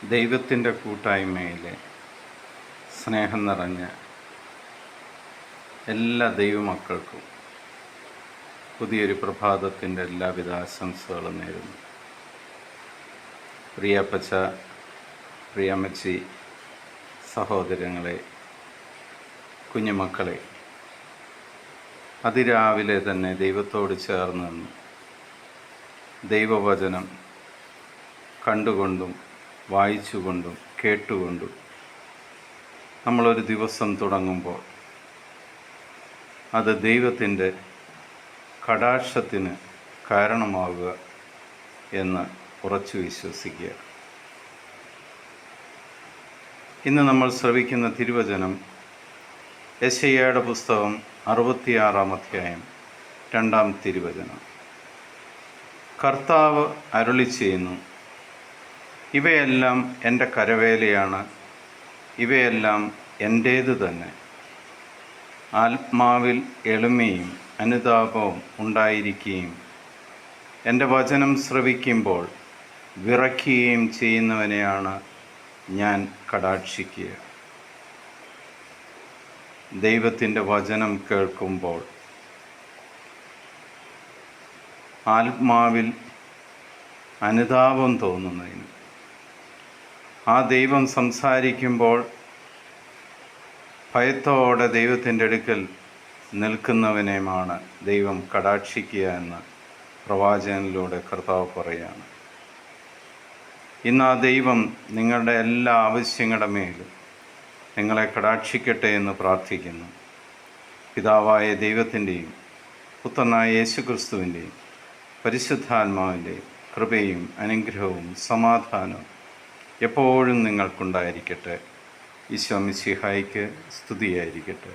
ദൈവത്തിൻ്റെ കൂട്ടായ്മയിലെ സ്നേഹം നിറഞ്ഞ എല്ലാ ദൈവമക്കൾക്കും പുതിയൊരു പ്രഭാതത്തിൻ്റെ എല്ലാവിധ ആശംസകളും നേരുന്നു. പ്രിയപ്പച്ച, പ്രിയമ്മച്ചി, സഹോദരങ്ങളെ, കുഞ്ഞുമക്കളെ, അതിരാവിലെ തന്നെ ദൈവത്തോട് ചേർന്ന് നിന്ന് ദൈവവചനം കണ്ടുകൊണ്ടും വായിച്ചുകൊണ്ടും കേട്ടുകൊണ്ടും നമ്മളൊരു ദിവസം തുടങ്ങുമ്പോൾ അത് ദൈവത്തിൻ്റെ കടാക്ഷത്തിന് കാരണമാവുക എന്ന് ഉറച്ചു വിശ്വസിക്കുക. ഇന്ന് നമ്മൾ ശ്രവിക്കുന്ന തിരുവചനം യെശയ്യായുടെ പുസ്തകം 66-ാം അധ്യായം 2-ാം തിരുവചനം. കർത്താവ് അരുളി ചെയ്യുന്നു, ഇവയെല്ലാം എൻ്റെ കരവേലയാണ്, ഇവയെല്ലാം എൻ്റേത് തന്നെ. ആത്മാവിൽ എളിമയും അനുതാപവും ഉണ്ടായിരിക്കുകയും എൻ്റെ വചനം ശ്രവിക്കുമ്പോൾ വിറയ്ക്കുകയും ചെയ്യുന്നവനെയാണ് ഞാൻ കടാക്ഷിക്കുക. ദൈവത്തിൻ്റെ വചനം കേൾക്കുമ്പോൾ ആത്മാവിൽ അനുതാപം തോന്നുന്നതിന്, ആ ദൈവം സംസാരിക്കുമ്പോൾ ഭയത്തോടെ ദൈവത്തിൻ്റെ അടുക്കൽ നിൽക്കുന്നവനെയുമാണ് ദൈവം കടാക്ഷിക്കുക എന്ന് പ്രവാചകനിലൂടെ കർത്താവ് പറയുകയാണ്. ഇന്ന് ആ ദൈവം നിങ്ങളുടെ എല്ലാ ആവശ്യങ്ങളുടെ മേലും നിങ്ങളെ കടാക്ഷിക്കട്ടെ എന്ന് പ്രാർത്ഥിക്കുന്നു. പിതാവായ ദൈവത്തിൻ്റെയും പുത്രനായ യേശുക്രിസ്തുവിൻ്റെയും പരിശുദ്ധാത്മാവിൻ്റെയും കൃപയും അനുഗ്രഹവും സമാധാനവും എപ്പോഴും നിങ്ങൾക്കുണ്ടായിരിക്കട്ടെ. ഈശോ മിശിഹായ്ക്ക് സ്തുതിയായിരിക്കട്ടെ.